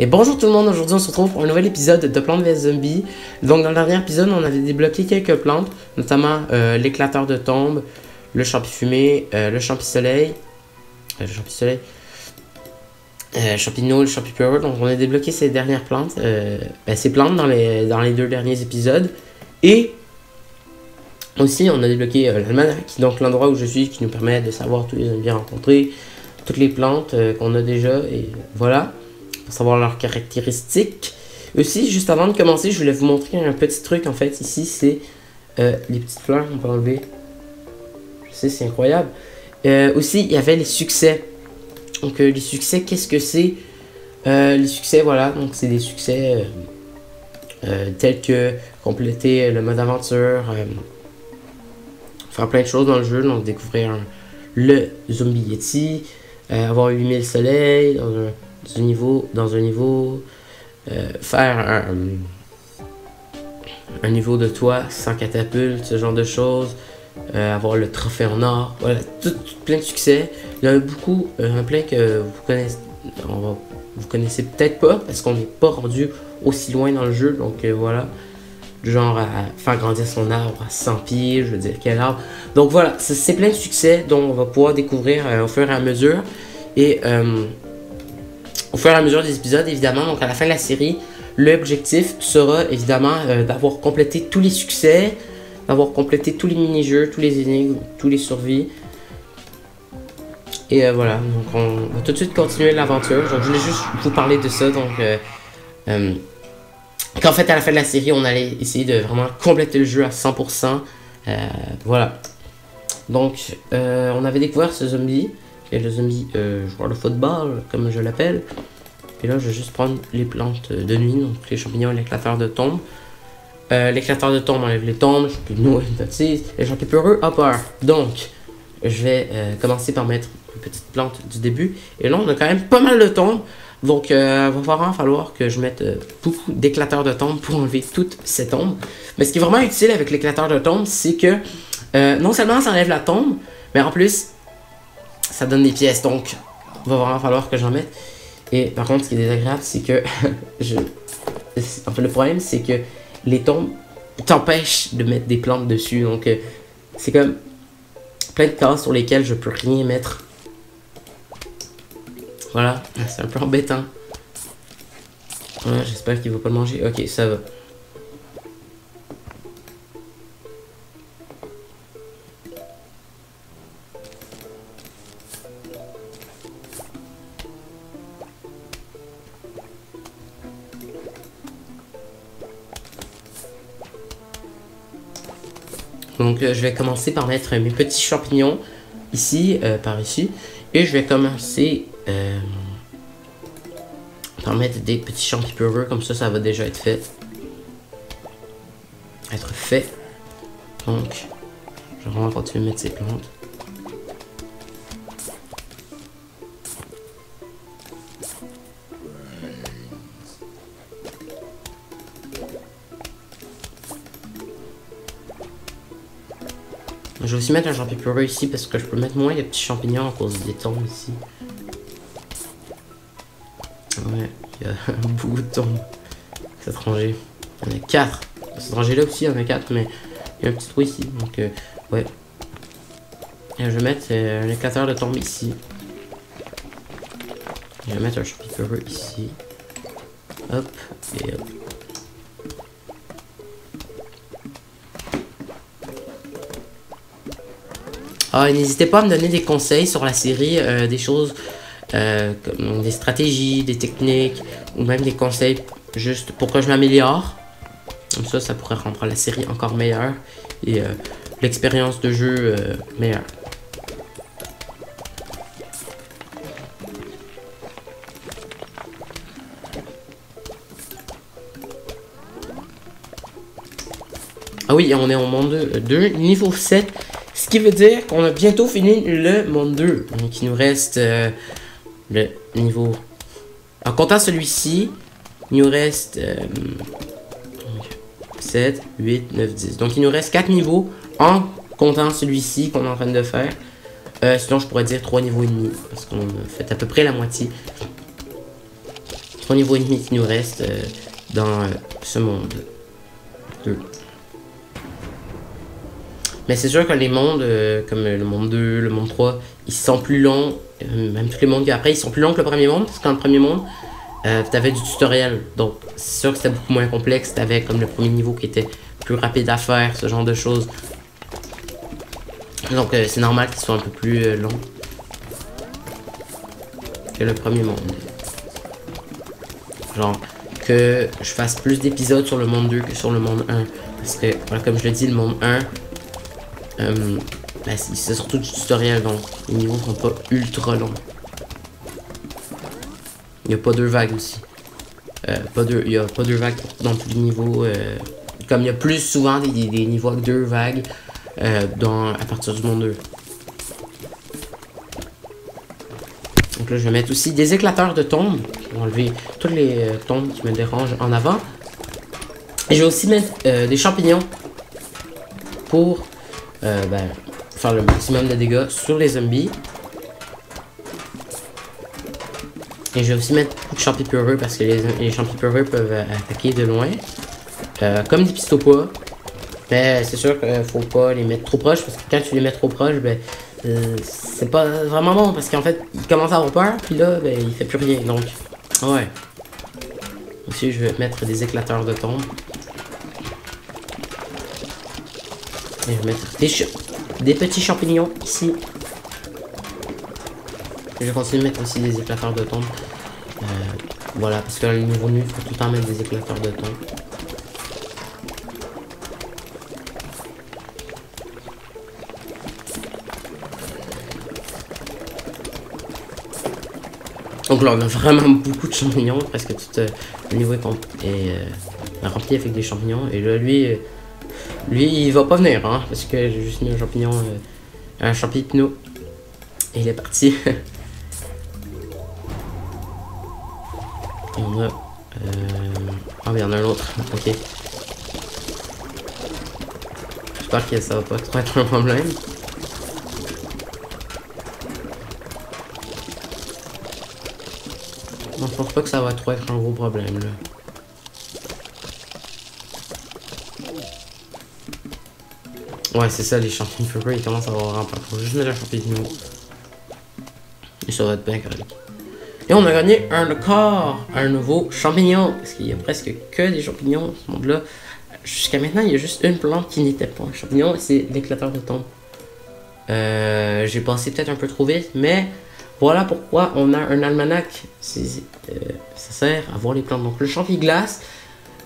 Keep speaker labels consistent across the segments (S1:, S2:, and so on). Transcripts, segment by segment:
S1: Et bonjour tout le monde, aujourd'hui on se retrouve pour un nouvel épisode de Plantes vs Zombies. Donc dans le dernier épisode on avait débloqué quelques plantes, notamment l'éclateur de tombe, le champi fumé, le champi soleil, champignon, le champi pure. Donc on a débloqué ces dernières plantes, ces plantes dans les deux derniers épisodes. Et aussi on a débloqué l'almanach, donc l'endroit où je suis, qui nous permet de savoir tous les zombies rencontrés, toutes les plantes qu'on a déjà, et voilà, pour savoir leurs caractéristiques. Aussi, juste avant de commencer, je voulais vous montrer un petit truc. En fait, ici, c'est les petites fleurs qu'on peut enlever. Je sais, c'est incroyable. Aussi, il y avait les succès. Donc, les succès, qu'est-ce que c'est? Les succès, voilà, donc c'est des succès tels que compléter le mode aventure, faire plein de choses dans le jeu, donc découvrir le zombie Yeti, avoir 8000 soleils dans un niveau, faire un niveau de toit sans catapulte, ce genre de choses, avoir le trophée en or, voilà, tout plein de succès. Il y en a beaucoup, plein que vous connaissez peut-être pas, parce qu'on n'est pas rendu aussi loin dans le jeu, donc voilà. Genre à faire grandir son arbre à 100 pieds, je veux dire, quel arbre. Donc voilà, c'est plein de succès dont on va pouvoir découvrir au fur et à mesure. Et au fur et à mesure des épisodes, évidemment, donc à la fin de la série, l'objectif sera évidemment d'avoir complété tous les succès, d'avoir complété tous les mini-jeux, tous les énigmes, tous les survies. Et voilà, donc on va tout de suite continuer l'aventure. Donc je voulais juste vous parler de ça, donc qu'en fait à la fin de la série on allait essayer de vraiment compléter le jeu à 100%. Voilà, donc on avait découvert ce zombie, qui est le zombie joueur de football comme je l'appelle. Et là je vais juste prendre les plantes de nuit, donc les champignons et l'éclateur de tombe. L'éclateur de tombe enlève les tombes, champignons les champignons peureux a peur. Donc je vais commencer par mettre une petite plante du début. Et là on a quand même pas mal de tombes. Donc, il va vraiment falloir que je mette beaucoup d'éclateurs de tombe pour enlever toutes ces tombes. Mais ce qui est vraiment utile avec l'éclateur de tombe, c'est que non seulement ça enlève la tombe, mais en plus, ça donne des pièces. Donc, il va vraiment falloir que j'en mette. Et par contre, ce qui est désagréable, c'est que en fait, le problème, c'est que les tombes t'empêchent de mettre des plantes dessus. Donc, c'est comme plein de cases sur lesquelles je peux rien mettre. Voilà, c'est un peu embêtant. Voilà, j'espère qu'il va pas le manger. Ok, ça va. Donc, je vais commencer par mettre mes petits champignons ici, par ici. Et je vais commencer par mettre des petits champignons peureux, comme ça va déjà être fait. Donc, je vais vraiment continuer à mettre ces plantes. Je vais aussi mettre un champignon peureux ici parce que je peux mettre moins de petits champignons à cause des tombes ici. Ouais, il y a beaucoup de tombes. Cette rangée. Il y en a 4. Cette rangée là aussi, il y en a 4, mais il y a un petit trou ici. Donc, ouais. Et je vais mettre un éclateur de tombe ici. Je vais mettre un champignon peureux ici. Hop, et hop. Ah, n'hésitez pas à me donner des conseils sur la série, des choses comme des stratégies, des techniques, ou même des conseils juste pour que je m'améliore. Comme ça pourrait rendre la série encore meilleure et l'expérience de jeu meilleure. Ah oui, on est au monde 2, niveau 7. Ce qui veut dire qu'on a bientôt fini le monde 2. Donc il nous reste le niveau... En comptant celui-ci, il nous reste 7, 8, 9, 10. Donc il nous reste 4 niveaux en comptant celui-ci qu'on est en train de faire. Sinon je pourrais dire 3 niveaux et demi. Parce qu'on a fait à peu près la moitié. 3 niveaux et demi qui nous restent dans ce monde 2. Mais c'est sûr que les mondes, comme le monde 2, le monde 3, ils sont plus longs. Même tous les mondes après, ils sont plus longs que le premier monde. Parce que dans le premier monde, t'avais du tutoriel. Donc, c'est sûr que c'était beaucoup moins complexe. T'avais comme le premier niveau qui était plus rapide à faire, ce genre de choses. Donc, c'est normal qu'ils soient un peu plus longs que le premier monde. Genre, que je fasse plus d'épisodes sur le monde 2 que sur le monde 1. Parce que, voilà, comme je le dis, le monde 1, ben, c'est surtout du tutoriel, donc les niveaux sont pas ultra longs. Il n'y a pas 2 vagues aussi. Il n'y a pas 2 vagues dans tous les niveaux. Comme il y a plus souvent des niveaux avec 2 vagues à partir du monde 2. Donc là, je vais mettre aussi des éclateurs de tombes. Je vais enlever toutes les tombes qui me dérangent en avant. Et je vais aussi mettre des champignons pour faire le maximum de dégâts sur les zombies. Et je vais aussi mettre beaucoup de champis peureux parce que les champis peureux peuvent attaquer de loin. Comme des pistopois. Mais c'est sûr qu'il faut pas les mettre trop proches parce que quand tu les mets trop proches, ben, c'est pas vraiment bon parce qu'en fait, il commence à avoir peur, puis là, ben, il fait plus rien. Donc, ouais. Aussi, je vais mettre des éclateurs de tombes. Et je vais mettre des petits champignons ici. Je vais continuer de mettre aussi des éclateurs de tombes. Voilà, parce que dans le niveau nu, il faut tout le temps mettre des éclateurs de tombes. Donc là, on a vraiment beaucoup de champignons, presque tout le niveau est rempli avec des champignons. Et là, lui, il va pas venir, hein, parce que j'ai juste mis un champignon, un champignon, et il est parti. Et on a... Ah, mais il y en a un autre, ok. J'espère que ça va pas trop être un problème. Non, je pense pas que ça va trop être un gros problème, là. Ouais, c'est ça, les champignons peureux, ils commencent à avoir un peu. Faut juste mettre un champignon. Et ça va être bien correct. Et on a gagné un nouveau champignon. Parce qu'il y a presque que des champignons dans ce monde-là. Jusqu'à maintenant, il y a juste une plante qui n'était pas un champignon. Et c'est l'éclateur de tombe. J'ai passé peut-être un peu trop vite. Mais voilà pourquoi on a un almanach. Ça sert à voir les plantes. Donc le champiglace.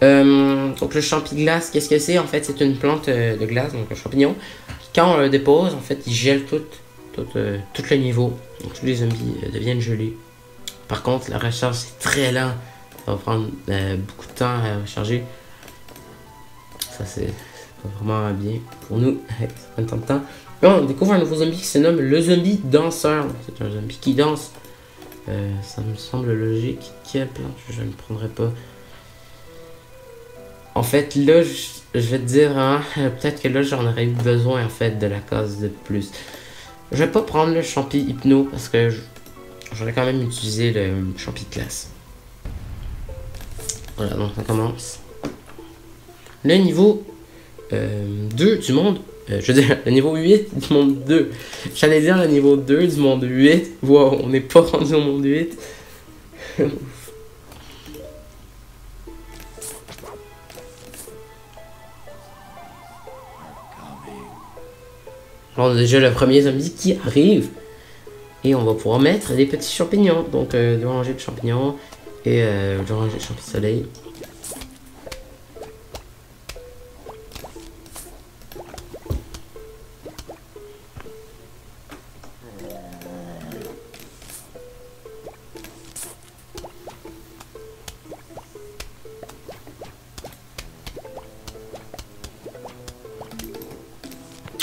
S1: Donc le champiglace, qu'est-ce que c'est? En fait, c'est une plante de glace, donc un champignon. Quand on le dépose, en fait, il gèle tout le niveau. Donc tous les zombies deviennent gelés. Par contre, la recharge, c'est très lent. Ça va prendre beaucoup de temps à recharger. Ça, c'est pas vraiment bien pour nous. Ça prend tant de temps. Et on découvre un nouveau zombie qui se nomme le zombie danseur. C'est un zombie qui danse. Ça me semble logique. Quelle plante? Je ne prendrai pas. En fait, là, je vais te dire, hein, peut-être que là, j'en aurais eu besoin, en fait, de la case de plus. Je vais pas prendre le champi hypno, parce que j'aurais quand même utilisé le champi classe. Voilà, donc ça commence. Le niveau 2 du monde, je veux dire, le niveau 8 du monde 2. J'allais dire le niveau 2 du monde 8. Wow, on n'est pas rendu au monde 8. On a déjà le premier zombie qui arrive. Et on va pouvoir mettre des petits champignons. Donc 2 rangées de champignons et 2 rangées de champignons soleil.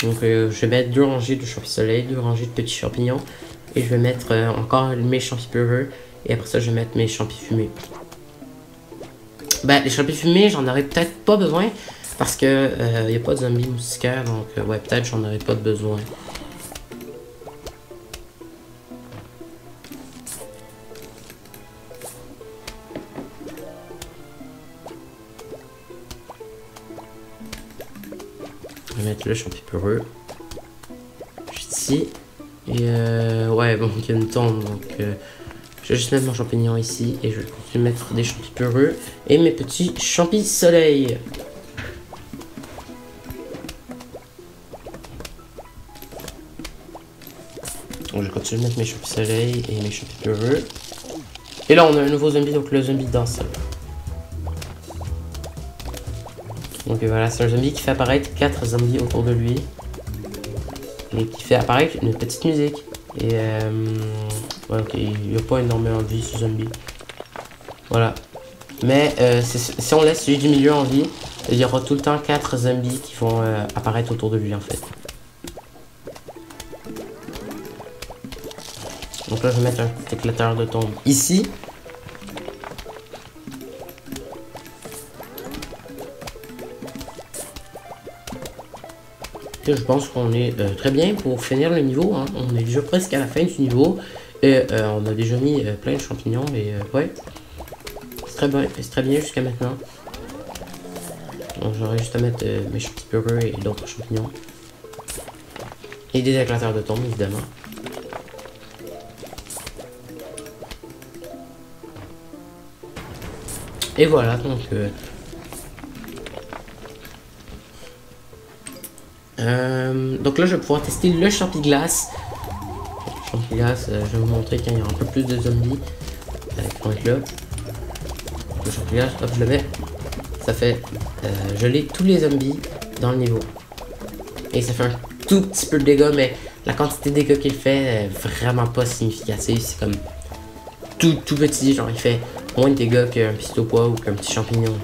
S1: Donc je vais mettre 2 rangées de champignons soleil, 2 rangées de petits champignons. Et je vais mettre encore mes champignons peureux. Et après ça, je vais mettre mes champignons fumés. Ben, les champignons fumés, j'en aurais peut-être pas besoin. Parce que il n'y a pas de zombies moustiquaires. Donc ouais, peut-être j'en aurais pas de besoin. vais mettre le champi peureux. Juste ici. Et ouais, bon, il y a une tombe, donc je vais juste mettre mon champignon ici. Et je vais continuer à mettre des champis peureux. Et mes petits champis soleil. Donc je continue à mettre mes champis soleil et mes champis peureux. Et là on a un nouveau zombie, donc le zombie danse. Donc voilà, c'est un zombie qui fait apparaître 4 zombies autour de lui. Et qui fait apparaître une petite musique. Et ouais, ok, il n'y a pas énormément de vie ce zombie. Voilà. Mais si on laisse celui du milieu en vie, il y aura tout le temps 4 zombies qui vont apparaître autour de lui en fait. Donc là je vais mettre un petit éclateur de tombe ici. Et je pense qu'on est très bien pour finir le niveau. Hein. On est déjà presque à la fin du niveau. Et on a déjà mis plein de champignons. Et ouais, c'est très bien jusqu'à maintenant. Donc j'aurais juste à mettre mes champis peureux et d'autres champignons. Et des éclateurs de tombe évidemment. Et voilà, donc là je vais pouvoir tester le champi glace. Le champi glace, je vais vous montrer quand il y aura un peu plus de zombies qui vont être là. Le champi glace, hop, je le mets. Ça fait geler tous les zombies dans le niveau. Et ça fait un tout petit peu de dégâts, mais la quantité de dégâts qu'il fait est vraiment pas significative. C'est comme tout petit, genre il fait moins de dégâts qu'un pistopois ou qu'un petit champignon.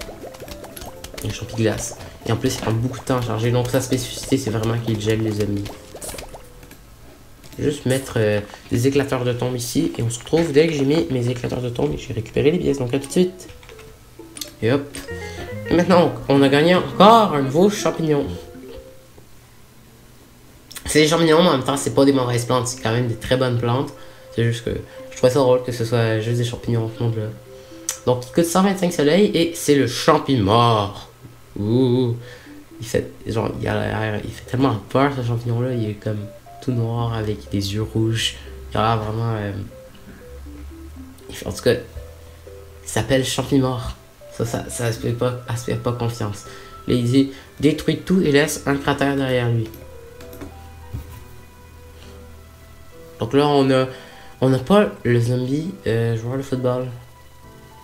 S1: Un champi glace. Et en plus, il prend beaucoup de temps à charger. Donc sa spécificité, c'est vraiment qu'il gèle les ennemis. Juste mettre des éclateurs de tombe ici. Et on se retrouve dès que j'ai mis mes éclateurs de tombe et que j'ai récupéré les pièces. Donc à tout de suite. Et hop. Et maintenant, on a gagné encore un nouveau champignon. C'est des champignons, mais en même temps, c'est pas des mauvaises plantes. C'est quand même des très bonnes plantes. C'est juste que je trouve ça drôle que ce soit juste des champignons en ce monde-là. Donc il coûte 125 soleils et c'est le champi mort. Ouh. Il fait genre il fait tellement peur ce champignon là, il est comme tout noir avec des yeux rouges. Il a l'air vraiment en tout cas il s'appelle champi mort. Ça aspire pas confiance. Là il dit détruit tout et laisse un cratère derrière lui. Donc là on a pas le zombie joueur de football.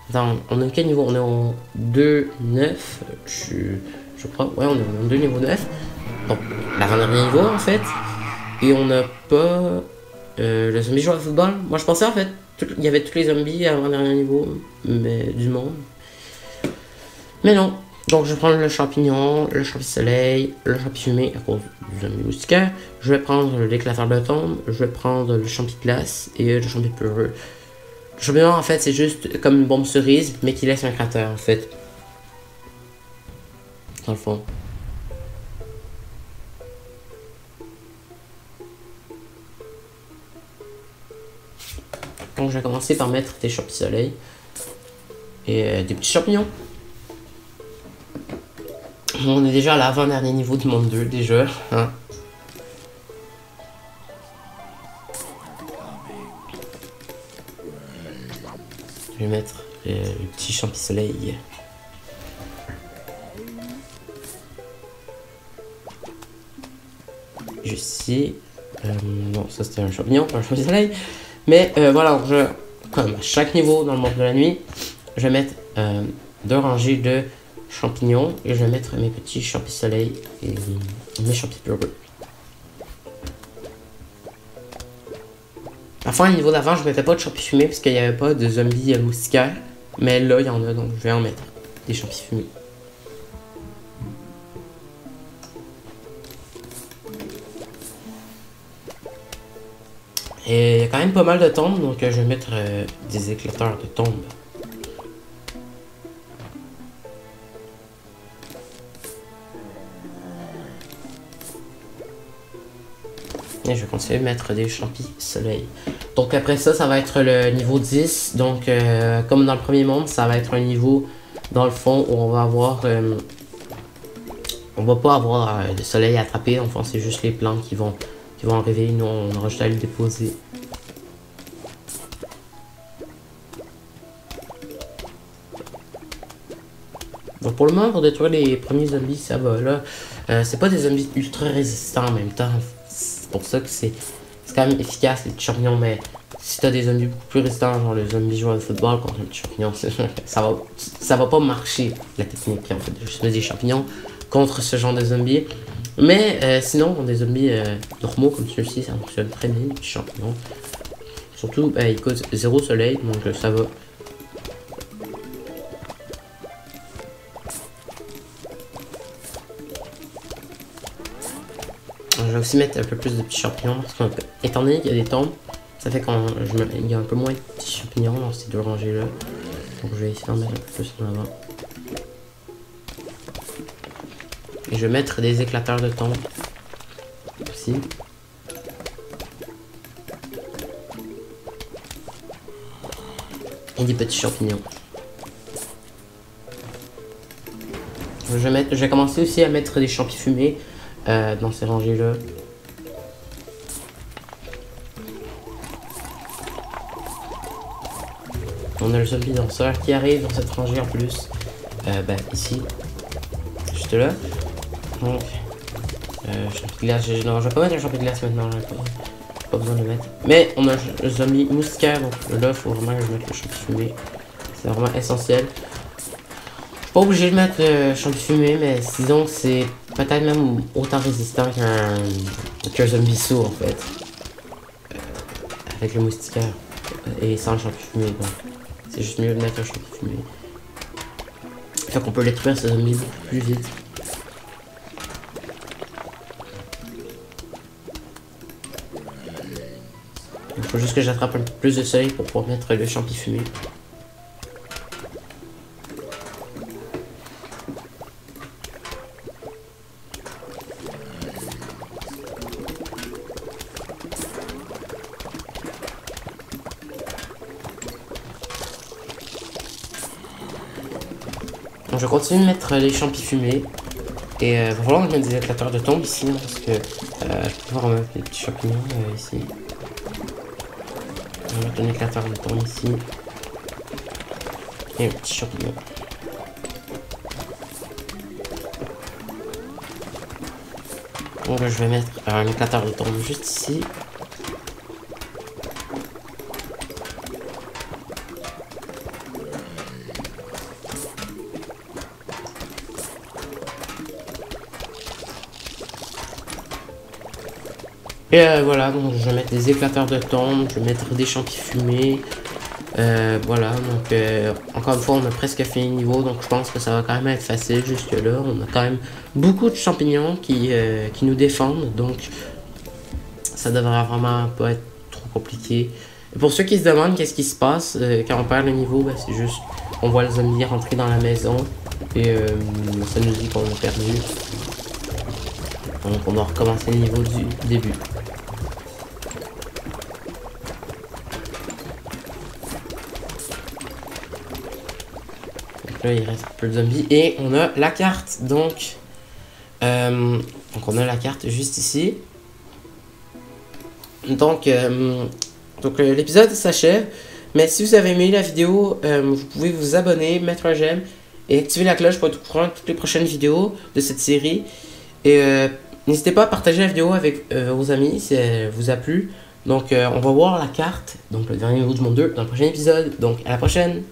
S1: Attends, on est quel niveau? On est en 2-9. Je crois. Ouais, on est en 2 niveau 9. Donc, l'avant-dernier niveau en fait. Et on n'a pas le zombie joueur de football. Moi je pensais en fait il y avait tous les zombies à l'avant-dernier niveau mais du monde. Mais non. Donc je vais prendre le champignon, le champi soleil, le champi fumé à cause du zombie moustiquaire. Je vais prendre l'éclateur de tombe, je vais prendre le champi glace et le champi peureux. Le champignon en fait c'est juste comme une bombe cerise mais qui laisse un cratère en fait. Dans le fond. Donc je vais commencer par mettre des champis soleil et des petits champignons. On est déjà à l'avant-dernier niveau du monde 2 déjà. Hein. Je vais mettre le petit champi soleil. Juste ici. Non, ça c'était un champignon, pas un champi soleil. Mais voilà, comme à chaque niveau dans le monde de la nuit, je vais mettre 2 rangées de champignons et je vais mettre mes petits champis soleil et mes champis peureux. Enfin, au niveau d'avant, je mettais pas de champis fumés parce qu'il n'y avait pas de zombies moustiquaires. Mais là, il y en a, donc je vais en mettre des champis fumés. Et il y a quand même pas mal de tombes, donc je vais mettre des éclateurs de tombes. Et je vais continuer à mettre des champis soleil. Donc après ça, ça va être le niveau 10. Donc comme dans le premier monde, ça va être un niveau dans le fond où on va avoir on va pas avoir le soleil à attraper, enfin c'est juste les plantes qui vont arriver, nous on aura juste à le déposer. Donc pour le moment, pour détruire les premiers zombies, ça va là. C'est pas des zombies ultra résistants en même temps. C'est pour ça que c'est quand même efficace les petits champignons, mais si t'as des zombies beaucoup plus résistants, genre le zombie joueur de football contre un petit champignon, ça va pas marcher la technique en fait de juste mettre des champignons contre ce genre de zombies. Mais sinon, pour des zombies normaux comme celui-ci, ça fonctionne très bien, les petits champignons. Surtout, il cause 0 soleil, donc ça va. Je vais aussi mettre un peu plus de petits champignons parce qu'étant donné qu'il y a des tombes, ça fait qu'il y a un peu moins de petits champignons dans ces deux rangées là. Donc je vais essayer d'en mettre un peu plus en avant. Et je vais mettre des éclateurs de tombes aussi. Et des petits champignons. Je vais commencer aussi à mettre des champignons fumés dans ces rangées là. On a le zombie danseur qui arrive dans cette rangée en plus. Ici. Juste là. Donc. Champi de glace. Non, je vais pas mettre un champi de glace maintenant. Pas besoin de le mettre. Mais on a le zombie moustiquaire. Donc là, il faut vraiment que je mette le champi fumé. C'est vraiment essentiel. Je suis pas obligé de mettre le champi fumé, mais sinon, c'est peut-être même autant résistant qu'un zombie sourd en fait. Avec le moustiquaire. Et sans le champi fumé. Donc. C'est juste mieux de mettre un champi fumé. Fait qu'on peut détruire ces zombies beaucoup plus vite. Il faut juste que j'attrape un peu plus de soleil pour pouvoir mettre le champi fumé. Donc, je continue de mettre les champis fumés. Et il va falloir que je mette des éclateurs de tombes ici, hein, parce que je peux pouvoir mettre des petits champignons ici. On va mettre un éclateur de tombes ici. Et un petit champignon. Donc je vais mettre un éclateur de tombes juste ici. Et voilà, donc je vais mettre des éclateurs de tombes, je vais mettre des champignons fumés. Voilà, donc encore une fois, on a presque fini le niveau, donc je pense que ça va quand même être facile jusque là. On a quand même beaucoup de champignons qui nous défendent, donc ça devrait vraiment pas être trop compliqué. Et pour ceux qui se demandent qu'est-ce qui se passe quand on perd le niveau, c'est juste on voit le zombie rentrer dans la maison et ça nous dit qu'on a perdu. Donc on doit recommencer le niveau du début. Là, il reste un peu de zombies et on a la carte. Donc on a la carte juste ici. Donc l'épisode s'achève. Mais si vous avez aimé la vidéo, vous pouvez vous abonner, mettre un j'aime et activer la cloche pour être au courant de toutes les prochaines vidéos de cette série. Et n'hésitez pas à partager la vidéo avec vos amis si elle vous a plu. Donc on va voir la carte, donc le dernier niveau du monde 2 dans le prochain épisode. Donc à la prochaine!